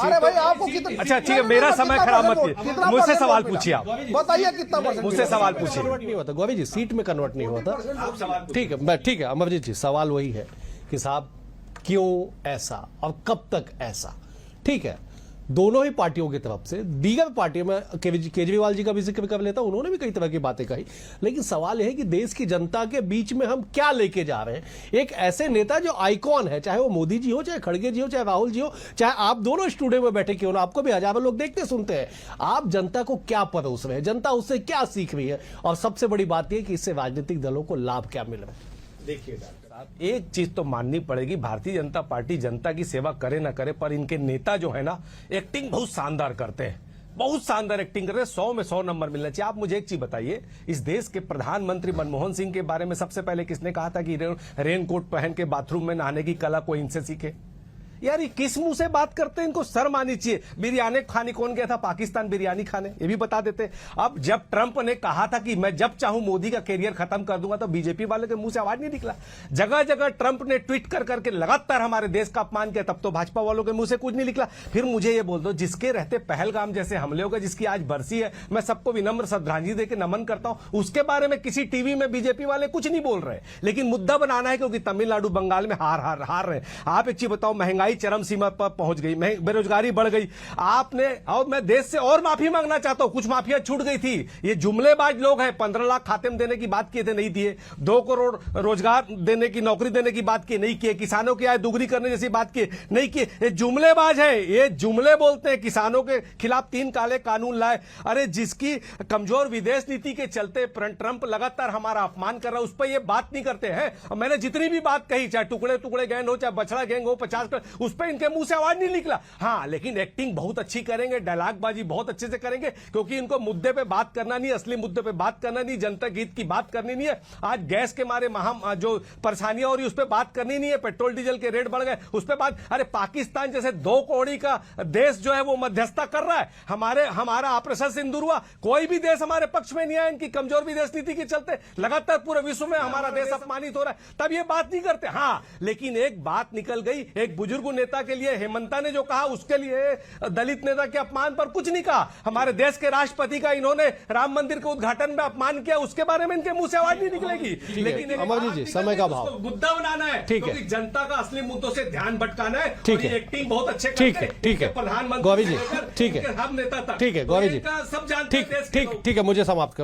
अरे भाई आपको कितना, अच्छा ठीक है, मेरा समय खराब मत कीजिए, मुझसे सवाल पूछिए आप, बताइए कितना परसेंट मुझसे सवाल पूछिए। कन्वर्ट नहीं होता गोविंद जी, सीट में कन्वर्ट नहीं होता। ठीक है अमरजीत जी, सवाल वही है कि साहब क्यों ऐसा और कब तक ऐसा। ठीक है, दोनों ही पार्टियों की तरफ से, दीगर पार्टियों में केजरीवाल जी का भी जिक्र कर लेता, उन्होंने भी कई तरह की बातें कही, लेकिन सवाल यह है कि देश की जनता के बीच में हम क्या लेके जा रहे हैं। एक ऐसे नेता जो आइकॉन है, चाहे वो मोदी जी हो, चाहे खड़गे जी हो, चाहे राहुल जी हो, चाहे आप दोनों स्टूडियो में बैठे क्यों ना, आपको भी हजारों लोग देखते सुनते हैं, आप जनता को क्या परोस रहे हैं, जनता उससे क्या सीख रही है, और सबसे बड़ी बात यह कि इससे राजनीतिक दलों को लाभ क्या मिल रहा है। देखिए डॉक्टर साहब, एक चीज तो माननी पड़ेगी, भारतीय जनता पार्टी जनता की सेवा करे ना करे, पर इनके नेता जो है ना, एक्टिंग बहुत शानदार करते हैं, बहुत शानदार एक्टिंग करते हैं, 100 में 100 नंबर मिलना चाहिए। आप मुझे एक चीज बताइए, इस देश के प्रधानमंत्री मनमोहन सिंह के बारे में सबसे पहले किसने कहा था कि रेनकोट पहन के बाथरूम में नहाने की कला कोई इनसे सीखे? यार ये किस मुंह से बात करते हैं, इनको शर्म आनी चाहिए। बिरयानी खाने कौन गया था पाकिस्तान बिरयानी खाने, ये भी बता देते। अब जब ट्रंप ने कहा था कि मैं जब चाहूं मोदी का कैरियर खत्म कर दूंगा, तो बीजेपी वाले के मुंह से आवाज नहीं निकला। जगह जगह ट्रंप ने ट्वीट कर करके लगातार हमारे देश का अपमान किया, तब तो भाजपा वालों के मुंह से कुछ नहीं निकला। फिर मुझे ये बोल दो, जिसके रहते पहलगाम जैसे हमले हो गए, जिसकी आज बरसी है, मैं सबको विनम्र श्रद्धांजलि देकर नमन करता हूं, उसके बारे में किसी टीवी में बीजेपी वाले कुछ नहीं बोल रहे, लेकिन मुद्दा बनाना है क्योंकि तमिलनाडु बंगाल में हार रहे हैं। आप एक चीज बताओ, महंगाई चरम सीमा पर पहुंच गई, बेरोजगारी बढ़ गई, आपने, और मैं देश से और माफी मांगना चाहता हूं, कुछ माफिया छूट गई थी। ये जुमलेबाज लोग हैं, 15 लाख खाते में देने की बात किए थे, नहीं दिए। 2 करोड़ रोजगार देने की, नौकरी देने की बात की, नहीं किए। किसानों की आय दुगनी करने जैसी बात की, नहीं किए। ये जुमलेबाज है, ये जुमले बोलते हैं। किसानों के खिलाफ 3 काले कानून लाए। अरे जिसकी कमजोर विदेश नीति के चलते ट्रंप लगातार हमारा अपमान कर रहा है, उस पर ये बात नहीं करते हैं। और मैंने जितनी भी बात कही, चाहे टुकड़े टुकड़े गैंग हो, चाहे बछड़ा गैंग हो, 50, उस पर इनके मुंह से आवाज नहीं निकला। हाँ, लेकिन एक्टिंग बहुत अच्छी करेंगे, डायलॉगबाजी बहुत अच्छे से करेंगे, क्योंकि इनको मुद्दे पे बात करना नहीं, असली मुद्दे पे बात करना नहीं, जनता हित की बात करनी नहीं है। आज गैस के मारे जो परेशानियां हो रही, उस पर बात करनी नहीं है। पेट्रोल डीजल के रेट बढ़ गए, उस पर बात। अरे पाकिस्तान जैसे 2 कौड़ी का देश जो है वो मध्यस्थता कर रहा है, हमारा ऑपरेशन सिंदूर हुआ, कोई भी देश हमारे पक्ष में नहीं आया। इनकी कमजोर विदेश नीति के चलते लगातार पूरे विश्व में हमारा देश अपमानित हो रहा है, तब ये बात नहीं करते। हाँ, लेकिन एक बात निकल गई, एक बुजुर्ग नेता के लिए, हेमंता ने जो कहा, उसके लिए दलित नेता के अपमान पर कुछ नहीं कहा। हमारे देश के राष्ट्रपति का इन्होंने राम मंदिर के उद्घाटन में अपमान किया, उसके बारे में इनके मुंह से आवाज नहीं निकलेगी। लेकिन अमरजीत जी, समय का भाव, मुद्दा बनाना है, क्योंकि जनता का असली मुद्दों से ध्यान भटकाना है। ठीक है, एक्टिंग बहुत अच्छे ठीक है प्रधानमंत्री गोविंद जी, ठीक है, हम नेता था, ठीक है गोविंद जी, सब जानते हैं। ठीक है, मुझे समाप्त कर